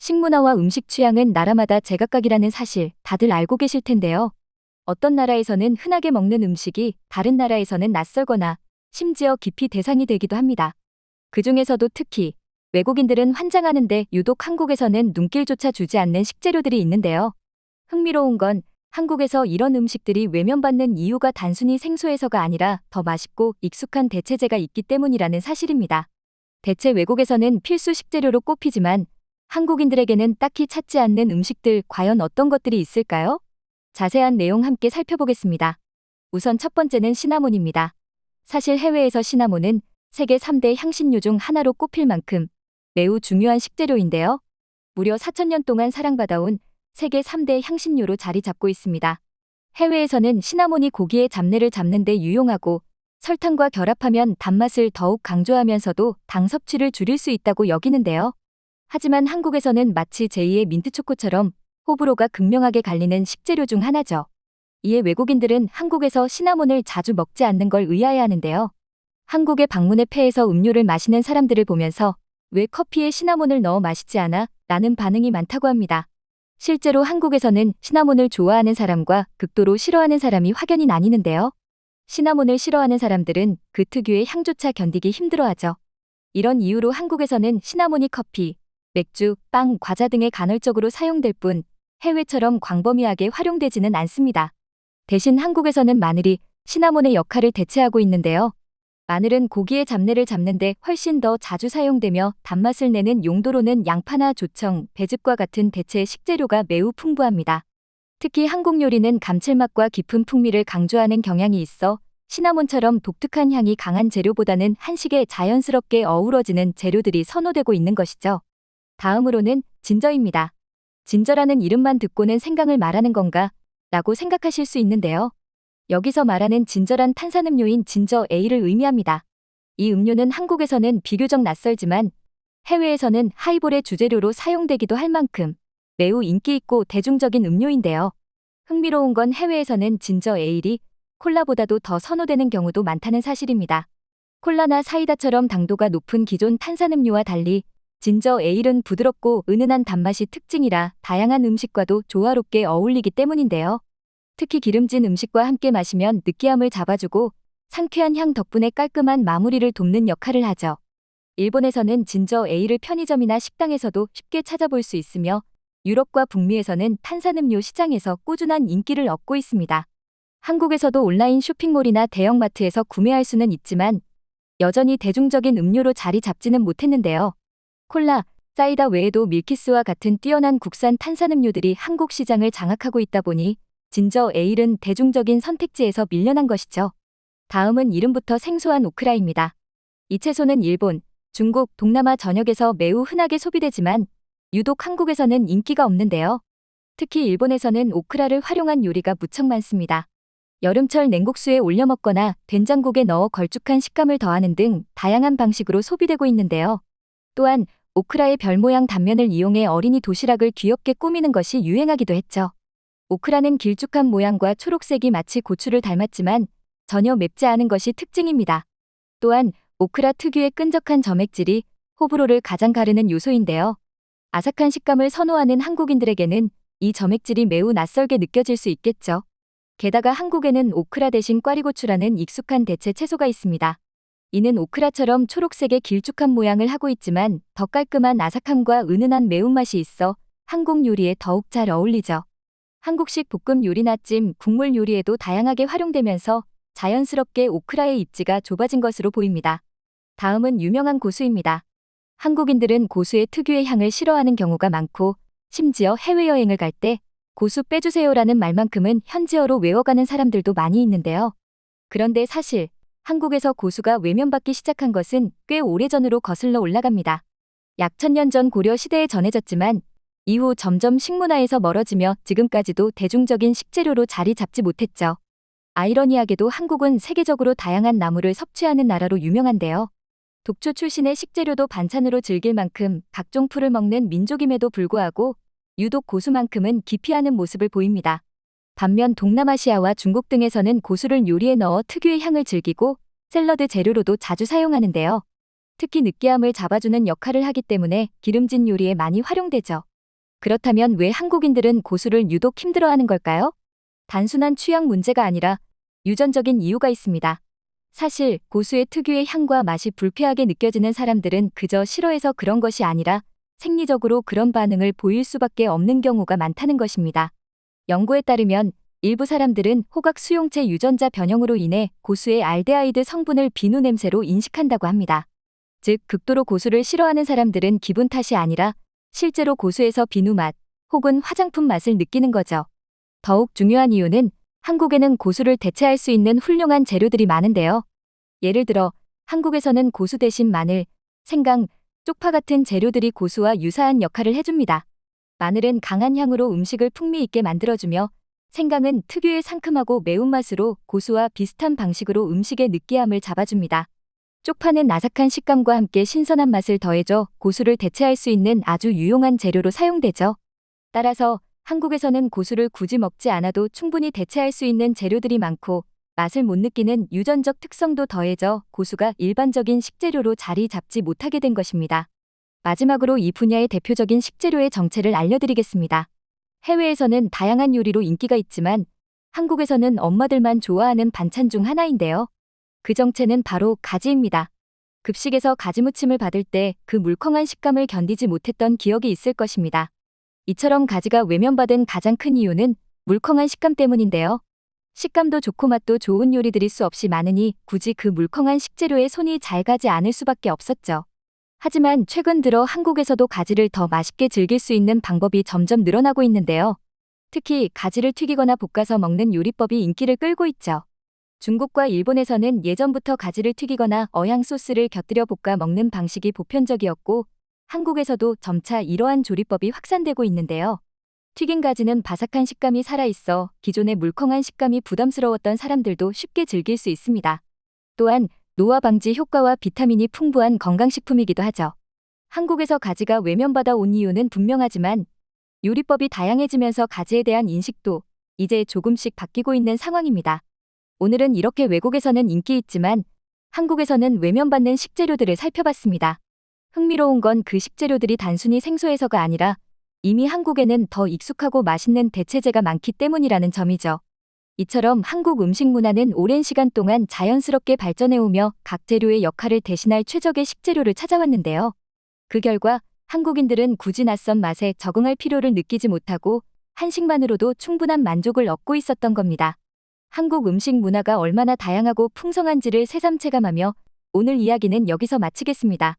식문화와 음식 취향은 나라마다 제각각이라는 사실 다들 알고 계실 텐데요. 어떤 나라에서는 흔하게 먹는 음식이 다른 나라에서는 낯설거나 심지어 기피 대상이 되기도 합니다. 그 중에서도 특히 외국인들은 환장하는데 유독 한국에서는 눈길조차 주지 않는 식재료들이 있는데요. 흥미로운 건 한국에서 이런 음식들이 외면받는 이유가 단순히 생소해서가 아니라 더 맛있고 익숙한 대체재가 있기 때문이라는 사실입니다. 대체 외국에서는 필수 식재료로 꼽히지만 한국인들에게는 딱히 찾지 않는 음식들 과연 어떤 것들이 있을까요? 자세한 내용 함께 살펴보겠습니다. 우선 첫 번째는 시나몬입니다. 사실 해외에서 시나몬은 세계 3대 향신료 중 하나로 꼽힐 만큼 매우 중요한 식재료인데요. 무려 4,000년 동안 사랑받아온 세계 3대 향신료로 자리 잡고 있습니다. 해외에서는 시나몬이 고기의 잡내를 잡는 데 유용하고 설탕과 결합하면 단맛을 더욱 강조하면서도 당 섭취를 줄일 수 있다고 여기는데요. 하지만 한국에서는 마치 제2의 민트초코처럼 호불호가 극명하게 갈리는 식재료 중 하나죠. 이에 외국인들은 한국에서 시나몬을 자주 먹지 않는 걸 의아해하는데요. 한국에 방문해 폐에서 음료를 마시는 사람들을 보면서 왜 커피에 시나몬을 넣어 마시지 않아? 라는 반응이 많다고 합니다. 실제로 한국에서는 시나몬을 좋아하는 사람과 극도로 싫어하는 사람이 확연히 나뉘는데요. 시나몬을 싫어하는 사람들은 그 특유의 향조차 견디기 힘들어하죠. 이런 이유로 한국에서는 시나몬이 커피, 맥주, 빵, 과자 등에 간헐적으로 사용될 뿐 해외처럼 광범위하게 활용되지는 않습니다. 대신 한국에서는 마늘이 시나몬의 역할을 대체하고 있는데요. 마늘은 고기의 잡내를 잡는데 훨씬 더 자주 사용되며 단맛을 내는 용도로는 양파나 조청, 배즙과 같은 대체 식재료가 매우 풍부합니다. 특히 한국 요리는 감칠맛과 깊은 풍미를 강조하는 경향이 있어 시나몬처럼 독특한 향이 강한 재료보다는 한식에 자연스럽게 어우러지는 재료들이 선호되고 있는 것이죠. 다음으로는 진저입니다. 진저라는 이름만 듣고는 생강을 말하는 건가? 라고 생각하실 수 있는데요. 여기서 말하는 진저란 탄산음료인 진저 에일을 의미합니다. 이 음료는 한국에서는 비교적 낯설지만 해외에서는 하이볼의 주재료로 사용되기도 할 만큼 매우 인기 있고 대중적인 음료인데요. 흥미로운 건 해외에서는 진저 에일이 콜라보다도 더 선호되는 경우도 많다는 사실입니다. 콜라나 사이다처럼 당도가 높은 기존 탄산음료와 달리 진저 에일은 부드럽고 은은한 단맛이 특징이라 다양한 음식과도 조화롭게 어울리기 때문인데요. 특히 기름진 음식과 함께 마시면 느끼함을 잡아주고 상쾌한 향 덕분에 깔끔한 마무리를 돕는 역할을 하죠. 일본에서는 진저 에일을 편의점이나 식당에서도 쉽게 찾아볼 수 있으며 유럽과 북미에서는 탄산음료 시장에서 꾸준한 인기를 얻고 있습니다. 한국에서도 온라인 쇼핑몰이나 대형마트에서 구매할 수는 있지만 여전히 대중적인 음료로 자리 잡지는 못했는데요. 콜라, 사이다 외에도 밀키스와 같은 뛰어난 국산 탄산음료들이 한국 시장을 장악하고 있다 보니 진저 에일은 대중적인 선택지에서 밀려난 것이죠. 다음은 이름부터 생소한 오크라입니다. 이 채소는 일본, 중국, 동남아 전역에서 매우 흔하게 소비되지만 유독 한국에서는 인기가 없는데요. 특히 일본에서는 오크라를 활용한 요리가 무척 많습니다. 여름철 냉국수에 올려 먹거나 된장국에 넣어 걸쭉한 식감을 더하는 등 다양한 방식으로 소비되고 있는데요. 또한 오크라의 별 모양 단면을 이용해 어린이 도시락을 귀엽게 꾸미는 것이 유행하기도 했죠. 오크라는 길쭉한 모양과 초록색이 마치 고추를 닮았지만 전혀 맵지 않은 것이 특징입니다. 또한 오크라 특유의 끈적한 점액질이 호불호를 가장 가르는 요소인데요. 아삭한 식감을 선호하는 한국인들에게는 이 점액질이 매우 낯설게 느껴질 수 있겠죠. 게다가 한국에는 오크라 대신 꽈리고추라는 익숙한 대체 채소가 있습니다. 이는 오크라처럼 초록색의 길쭉한 모양을 하고 있지만 더 깔끔한 아삭함과 은은한 매운맛이 있어 한국 요리에 더욱 잘 어울리죠. 한국식 볶음 요리나 찜, 국물 요리에도 다양하게 활용되면서 자연스럽게 오크라의 입지가 좁아진 것으로 보입니다. 다음은 유명한 고수입니다. 한국인들은 고수의 특유의 향을 싫어하는 경우가 많고 심지어 해외여행을 갈 때 고수 빼주세요라는 말만큼은 현지어로 외워가는 사람들도 많이 있는데요. 그런데 사실 한국에서 고수가 외면받기 시작한 것은 꽤 오래전으로 거슬러 올라갑니다. 약 1000년 전 고려 시대에 전해졌지만 이후 점점 식문화에서 멀어지며 지금까지도 대중적인 식재료로 자리 잡지 못했죠. 아이러니하게도 한국은 세계적으로 다양한 나물을 섭취하는 나라로 유명한데요. 독초 출신의 식재료도 반찬으로 즐길 만큼 각종 풀을 먹는 민족임에도 불구하고 유독 고수만큼은 기피하는 모습을 보입니다. 반면 동남아시아와 중국 등에서는 고수를 요리에 넣어 특유의 향을 즐기고 샐러드 재료로도 자주 사용하는데요. 특히 느끼함을 잡아주는 역할을 하기 때문에 기름진 요리에 많이 활용되죠. 그렇다면 왜 한국인들은 고수를 유독 힘들어하는 걸까요? 단순한 취향 문제가 아니라 유전적인 이유가 있습니다. 사실 고수의 특유의 향과 맛이 불쾌하게 느껴지는 사람들은 그저 싫어해서 그런 것이 아니라 생리적으로 그런 반응을 보일 수밖에 없는 경우가 많다는 것입니다. 연구에 따르면 일부 사람들은 호각 수용체 유전자 변형으로 인해 고수의 알데하이드 성분을 비누 냄새로 인식한다고 합니다. 즉, 극도로 고수를 싫어하는 사람들은 기분 탓이 아니라 실제로 고수에서 비누 맛 혹은 화장품 맛을 느끼는 거죠. 더욱 중요한 이유는 한국에는 고수를 대체할 수 있는 훌륭한 재료들이 많은데요. 예를 들어 한국에서는 고수 대신 마늘, 생강, 쪽파 같은 재료들이 고수와 유사한 역할을 해줍니다. 마늘은 강한 향으로 음식을 풍미 있게 만들어주며 생강은 특유의 상큼하고 매운맛으로 고수와 비슷한 방식으로 음식의 느끼함을 잡아줍니다. 쪽파는 아삭한 식감과 함께 신선한 맛을 더해줘 고수를 대체할 수 있는 아주 유용한 재료로 사용되죠. 따라서 한국에서는 고수를 굳이 먹지 않아도 충분히 대체할 수 있는 재료들이 많고 맛을 못 느끼는 유전적 특성도 더해져 고수가 일반적인 식재료로 자리 잡지 못하게 된 것입니다. 마지막으로 이 분야의 대표적인 식재료의 정체를 알려드리겠습니다. 해외에서는 다양한 요리로 인기가 있지만 한국에서는 엄마들만 좋아하는 반찬 중 하나인데요. 그 정체는 바로 가지입니다. 급식에서 가지 무침을 받을 때 그 물컹한 식감을 견디지 못했던 기억이 있을 것입니다. 이처럼 가지가 외면받은 가장 큰 이유는 물컹한 식감 때문인데요. 식감도 좋고 맛도 좋은 요리들이 수없이 많으니 굳이 그 물컹한 식재료에 손이 잘 가지 않을 수밖에 없었죠. 하지만 최근 들어 한국에서도 가지를 더 맛있게 즐길 수 있는 방법이 점점 늘어나고 있는데요. 특히 가지를 튀기거나 볶아서 먹는 요리법이 인기를 끌고 있죠. 중국과 일본에서는 예전부터 가지를 튀기거나 어향 소스를 곁들여 볶아 먹는 방식이 보편적이었고 한국에서도 점차 이러한 조리법이 확산되고 있는데요. 튀긴 가지는 바삭한 식감이 살아있어 기존의 물컹한 식감이 부담스러웠던 사람들도 쉽게 즐길 수 있습니다. 또한 노화 방지 효과와 비타민이 풍부한 건강식품이기도 하죠. 한국에서 가지가 외면받아 온 이유는 분명하지만 요리법이 다양해지면서 가지에 대한 인식도 이제 조금씩 바뀌고 있는 상황입니다. 오늘은 이렇게 외국에서는 인기 있지만 한국에서는 외면받는 식재료들을 살펴봤습니다. 흥미로운 건 그 식재료들이 단순히 생소해서가 아니라 이미 한국에는 더 익숙하고 맛있는 대체재가 많기 때문이라는 점이죠. 이처럼 한국 음식 문화는 오랜 시간 동안 자연스럽게 발전해오며 각 재료의 역할을 대신할 최적의 식재료를 찾아왔는데요. 그 결과 한국인들은 굳이 낯선 맛에 적응할 필요를 느끼지 못하고 한식만으로도 충분한 만족을 얻고 있었던 겁니다. 한국 음식 문화가 얼마나 다양하고 풍성한지를 새삼 체감하며 오늘 이야기는 여기서 마치겠습니다.